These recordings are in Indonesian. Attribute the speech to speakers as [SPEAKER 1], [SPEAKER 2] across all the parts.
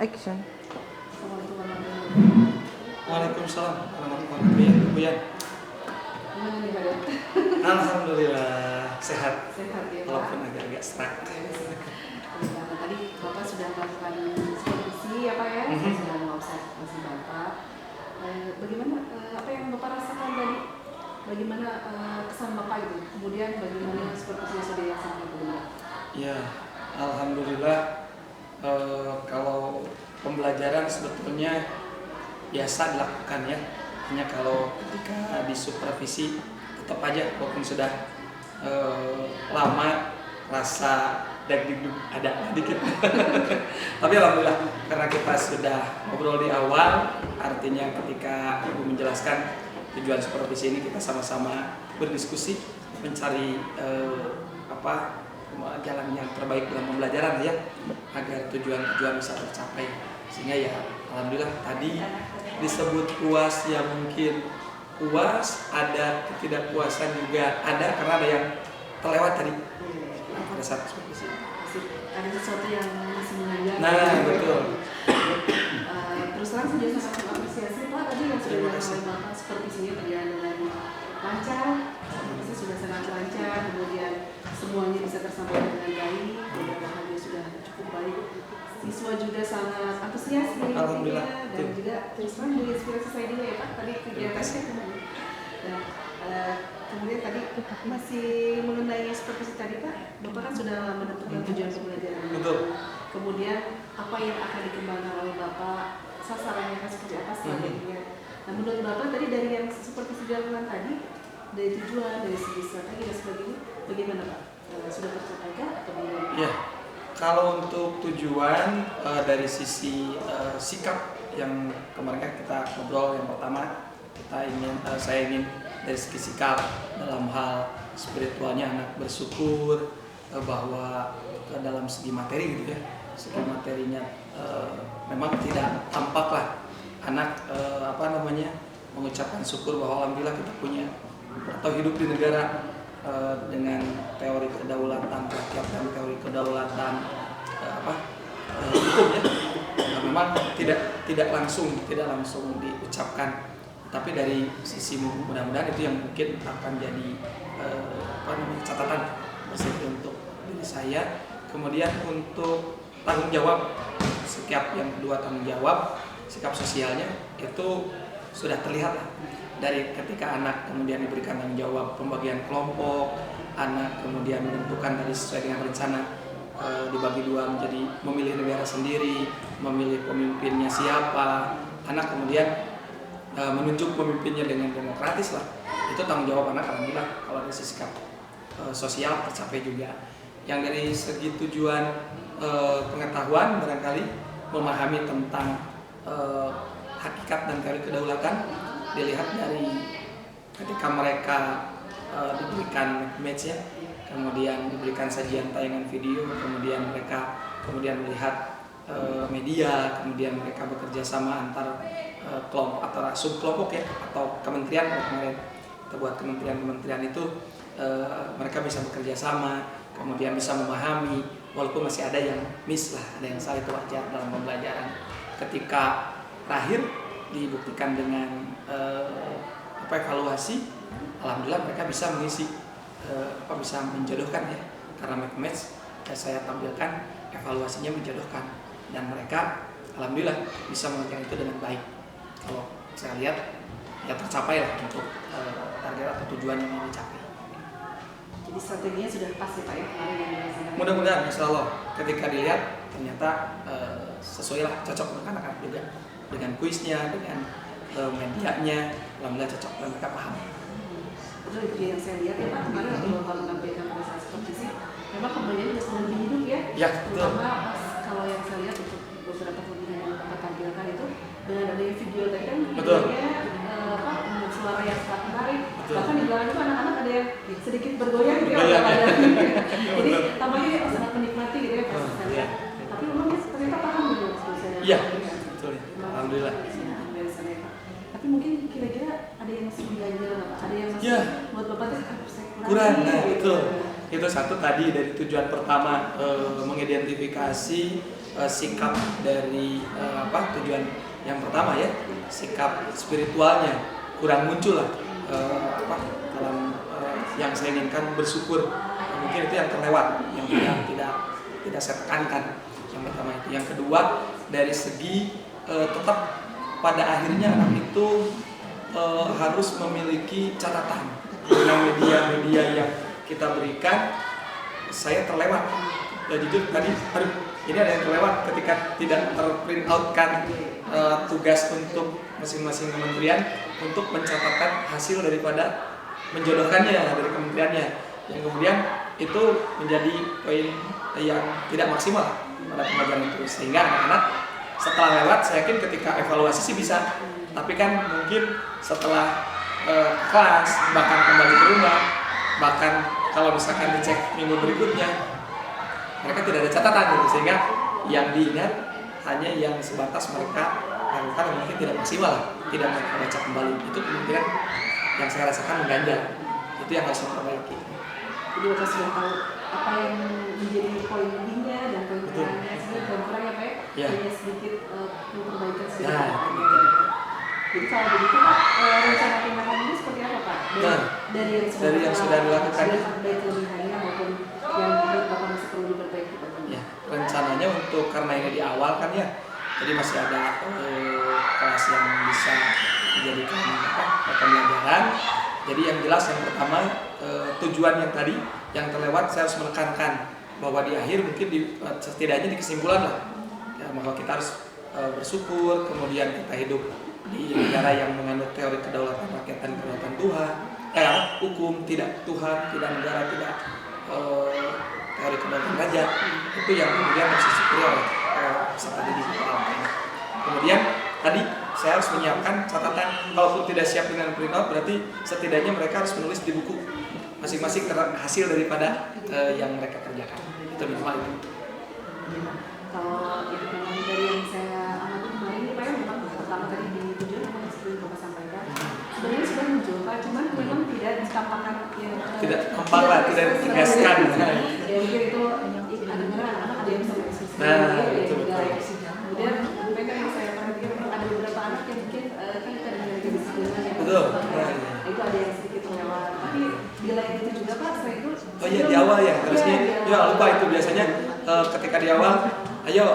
[SPEAKER 1] Action.
[SPEAKER 2] Assalamualaikum warahmatullahi wabarakatuh.
[SPEAKER 3] Waalaikumsalam warahmatullahi wabarakatuh. Bu Yan.
[SPEAKER 2] Gimana nih Pak?
[SPEAKER 3] Alhamdulillah sehat.
[SPEAKER 2] Sehat ya Pak?
[SPEAKER 3] Walaupun agak-agak serak.
[SPEAKER 2] Tadi Bapak sudah melakukan supervisi ya Pak ya? Saya sudah mengobservasi Bapak. Bagaimana apa yang Bapak rasakan tadi? Bagaimana kesan Bapak itu? Kemudian bagaimana supervisi yang sudah dilaksanakan kedua?
[SPEAKER 3] Ya, alhamdulillah. Kalau pembelajaran sebetulnya biasa dilakukan ya. Hanya kalau ketika disupervisi tetap aja walaupun sudah lama rasa deg-deg ada dikit. Tapi alhamdulillah karena kita sudah ngobrol di awal, artinya ketika Ibu menjelaskan tujuan supervisi ini kita sama-sama berdiskusi mencari jalan yang terbaik dalam pembelajaran ya, agar tujuan-tujuan bisa tercapai. Sehingga ya alhamdulillah tadi disebut puas ya, mungkin puas, ada ketidakpuasan juga ada karena ada yang terlewat tadi pada saat supervisi.
[SPEAKER 2] Ada sesuatu yang masih mengajar.
[SPEAKER 3] Nah betul.
[SPEAKER 2] Terus terang saya sangat mengapresiasi Pak tadi yang sudah dilakukan Bapak supervisinya berjalan dengan lancar. Supervisi sudah sangat lancar, kemudian semuanya bisa tersampaikan dengan baik, mudah-mudahan sudah cukup baik. Siswa juga sangat antusias
[SPEAKER 3] Alhamdulillah.
[SPEAKER 2] Dan juga terus terang menginspirasi saya juga ya Pak tadi kegiatannya. Nah, kemudian tadi masih mengenai supervisi tadi Pak, Bapak kan sudah menentukan tujuan pembelajaran.
[SPEAKER 3] Betul.
[SPEAKER 2] Kemudian apa yang akan dikembangkan oleh Bapak, sasarannya akan seperti apa strateginya. Nah menurut Bapak tadi dari yang supervisi dilakukan tadi, dari tujuan, dari segi strategi dan sebagainya, bagaimana Pak? Sudah tercapai kah atau belum?
[SPEAKER 3] Ya, kalau untuk tujuan dari sisi sikap yang kemarin kan kita ngobrol, yang pertama saya ingin dari segi sikap dalam hal spiritualnya anak bersyukur bahwa dalam segi materi gitu ya, segi materinya memang tidak tampak lah anak mengucapkan syukur bahwa alhamdulillah kita punya atau hidup di negara dengan teori kedaulatan rakyat dan teori kedaulatan hukum ya. Nah, memang tidak langsung diucapkan, tapi dari sisi mudah-mudahan itu yang mungkin akan jadi catatan untuk diri saya. Kemudian untuk tanggung jawab, sikap yang kedua tanggung jawab, sikap sosialnya itu sudah terlihat lah dari ketika anak kemudian diberikan tanggung jawab pembagian kelompok, anak kemudian menentukan tadi sesuai dengan rencana dibagi dua menjadi memilih negara sendiri, memilih pemimpinnya siapa, anak kemudian menunjuk pemimpinnya dengan demokratis lah. Itu tanggung jawab anak alhamdulillah kalau dari sisi sikap sosial tercapai juga. Yang dari segi tujuan pengetahuan barangkali memahami tentang hakikat dan teori kedaulatan dilihat dari ketika mereka diberikan match ya, kemudian diberikan sajian tayangan video, kemudian mereka melihat media, kemudian mereka bekerja sama antar kelompok atau subkelompok ya, atau kementerian. Kemarin kita buat kementerian itu mereka bisa bekerja sama, kemudian bisa memahami walaupun masih ada yang miss lah, ada yang salah, itu wajar dalam pembelajaran. Ketika terakhir dibuktikan dengan evaluasi, alhamdulillah mereka bisa mengisi bisa menjodohkan ya, karena match saya tampilkan evaluasinya menjodohkan dan mereka alhamdulillah bisa mengerjakan itu dengan baik. Kalau saya lihat ya tercapai lah untuk target atau tujuan yang ingin dicapai.
[SPEAKER 2] Jadi strateginya sudah pas ya Pak ya?
[SPEAKER 3] Mudah-mudahan insya Allah ketika dilihat ternyata sesuai lah, cocok untuk anak-anak juga dengan kuisnya, dengan medianya, alhamdulillah cocok dan mereka paham.
[SPEAKER 2] Betul itu yang saya lihat ya Pak, kemarin kalau menampilkan pada saat supervisi memang pembelajaran sudah lebih hidup ya.
[SPEAKER 3] Ya, betul.
[SPEAKER 2] Terutama kalau yang saya lihat untuk beberapa pembelajaran yang Bapak tampilkan itu dengan adanya video tadi kan videonya dengan suara yang sangat menarik. Bahkan di belakang itu anak-anak ada yang sedikit bergoyang gitu ya. Jadi tampaknya sangat menikmati gitu ya Pak. Tapi memang ternyata paham gitu.
[SPEAKER 3] Iya, betul ya. Alhamdulillah.
[SPEAKER 2] Tapi mungkin kira-kira ada yang masih mengganjal apa? Ada yang masih buat Bapak tuh
[SPEAKER 3] kurang. Nah, itu satu tadi dari tujuan pertama mengidentifikasi sikap dari tujuan yang pertama ya, sikap spiritualnya kurang muncul lah dalam yang saya inginkan bersyukur. Mungkin itu yang terlewat, yang tidak saya tekankan. Yang pertama itu. Yang kedua, dari segi tetap pada akhirnya anak itu harus memiliki catatan dengan media-media yang kita berikan. Saya terlewat, ya jujur tadi, ini ada yang terlewat ketika tidak terprint out kan tugas untuk masing-masing kementerian untuk mencatatkan hasil daripada menjodohkannya dari kementeriannya, yang kemudian itu menjadi poin yang tidak maksimal pada pembelajaran itu, sehingga anak-anak setelah lewat saya yakin ketika evaluasi sih bisa, tapi kan mungkin setelah kelas bahkan kembali ke rumah, bahkan kalau misalkan dicek minggu berikutnya mereka tidak ada catatan gitu, sehingga yang diingat hanya yang sebatas mereka lakukan yang mungkin tidak maksimal, tidak mereka baca kembali. Itu kemungkinan yang saya rasakan mengganjal, itu yang harus diperbaiki.
[SPEAKER 2] Jadi Bapak sudah tahu apa yang menjadi poin lebihnya dan poin kurangnya, sedikit dan kurang ya Pak ya, hanya sedikit memperbaikan sedikit. Jadi kalau begitu Pak, rencana tindakan ini seperti apa Pak? Dari yang sudah dilakukan, baik kelebihannya maupun yang menurut Bapak masih perlu diperbaiki Pak?
[SPEAKER 3] Ya, rencananya untuk karena ini di awal kan ya, jadi masih ada kelas yang bisa dijadikan pembelajaran. Jadi yang jelas yang pertama tujuan yang tadi yang terlewat saya harus menekankan bahwa di akhir mungkin setidaknya di kesimpulan lah ya, bahwa kita harus bersyukur, kemudian kita hidup di negara yang menganut teori kedaulatan rakyat dan kedaulatan Tuhan, hukum, tidak Tuhan, tidak negara, tidak teori kedaulatan raja. Itu yang kemudian harus disyukuri oleh peserta didik. Kemudian tadi saya harus menyiapkan catatan, kalaupun tidak siap dengan printout berarti setidaknya mereka harus menulis di buku masing-masing hasil daripada yang mereka kerjakan. Itu minimal itu.
[SPEAKER 2] Kalau itu memang dari yang saya amati kemarin ini Pak ya, memang pertama tadi di tujuan memang seperti Bapak sampaikan sebenarnya sudah muncul Pak, cuman memang tidak ditampakkan ya, tidak
[SPEAKER 3] ditegaskan.
[SPEAKER 2] Ya mungkin itu anak-anak ada yang bisa berekspresi, kemudian mereka yang saya perhatikan ada beberapa anak yang mungkin kan kita dengar kedisiplinan ya, itu ada yang sedikit melewat, tapi di lain itu juga Pak, saya itu
[SPEAKER 3] di awal ya harusnya lupa itu biasanya ketika di awal ayo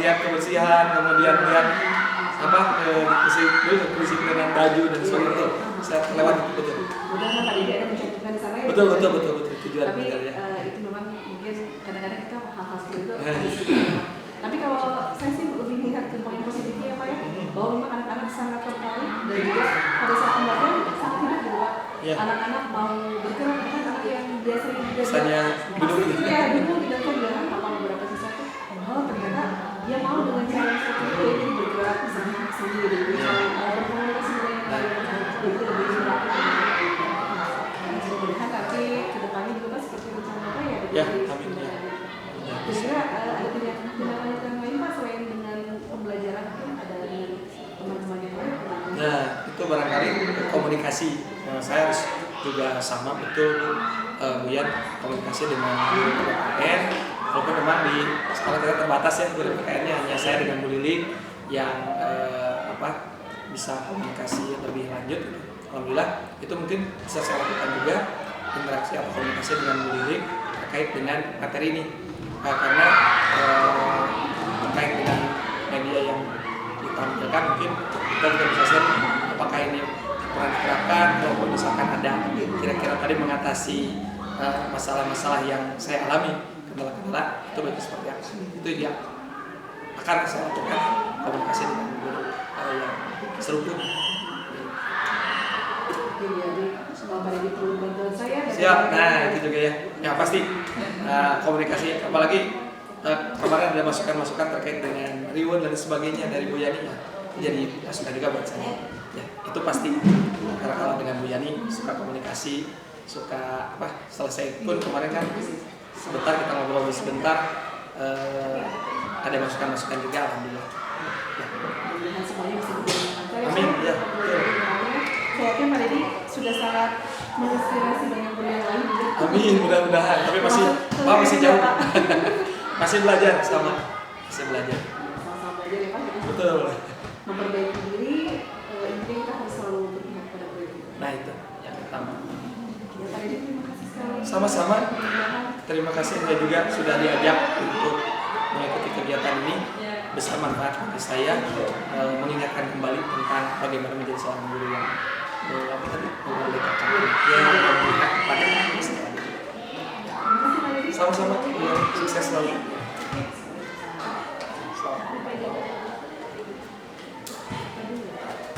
[SPEAKER 3] lihat kebersihan, kemudian lihat kedisiplinan baju dan sebagainya itu saya lewat betul.
[SPEAKER 2] Mudah-mudahan Pak Didi ada mencontohkan di sana ya.
[SPEAKER 3] Betul tujuan.
[SPEAKER 2] Tapi itu memang mungkin kadang-kadang kita hal-hal seperti itu harus. Tapi kalau saya sih lebih lihat ke poin positifnya ya Pak ya, bahwa memang anak-anak sangat tertarik dan juga pada saat pembelajaran sangat enak gitu Pak. Anak-anak mau bergerak, kan anak yang biasanya duduk di depan dengan apa beberapa siswa tuh, ternyata dia mau dengan cara seperti itu, jadi bergerak sendiri berkomunikasi dengan yang lain, jadi lebih praktis. Mudah-mudahan tapi kedepannya juga Pak seperti rencana Bapak ya.
[SPEAKER 3] Amin ya.
[SPEAKER 2] Kira-kira ada tindakan yang lain Pak selain dengan pembelajaran, mungkin ada dengan teman-teman yang lain?
[SPEAKER 3] Nah itu barangkali komunikasi. Saya harus juga sama betul Bu Yan, komunikasi dengan guru PKN. Walaupun memang di sekolah kita terbatas ya guru PKN-nya, hanya saya dengan Bu Lili yang bisa komunikasi lebih lanjut. Alhamdulillah itu mungkin bisa saya lakukan juga interaksi atau komunikasi dengan Bu Lili terkait dengan materi ini, karena terkait dengan media yang ditampilkan mungkin kita juga bisa share apakah ini pernah diterapkan, maupun misalkan ada kira-kira tadi mengatasi masalah-masalah yang saya alami, kendala-kendala itu baik seperti apa, itu ya akan saya lakukan komunikasi dengan guru yang serupa.
[SPEAKER 2] Jadi semua Pak Didi perlu bantuan saya.
[SPEAKER 3] Siap, nah itu juga ya pasti komunikasi, apalagi kemarin ada masukan-masukan terkait dengan reward dan sebagainya dari Bu Yani ya, jadi masukan juga buat saya. Ya, itu pasti karena kalau dengan Bu Yani suka komunikasi, suka selesai pun kemarin kan sebentar kita ngobrol sebentar, ada masukan-masukan juga, alhamdulillah.
[SPEAKER 2] Mudah-mudahan semuanya bisa dijalankan.
[SPEAKER 3] Amin ya.
[SPEAKER 2] Saya yakin Pak Didi sudah sangat menginspirasi banyak guru yang lain juga.
[SPEAKER 3] Amin, mudah-mudahan. Tapi masih jauh. Masih belajar sama. bisa belajar.
[SPEAKER 2] Sama-sama belajar ya Pak.
[SPEAKER 3] Betul.
[SPEAKER 2] Memperbaiki diri, intinya kita harus selalu berpihak pada diri.
[SPEAKER 3] Nah itu yang pertama.
[SPEAKER 2] Ya Pak Deddy, terima kasih sekali.
[SPEAKER 3] Sama-sama. Terima kasih saya juga sudah diajak untuk mengikuti kegiatan ini. Besar manfaat bagi saya, mengingatkan kembali tentang bagaimana menjadi seorang guru yang memerdekakan, yang berpihak kepada anak.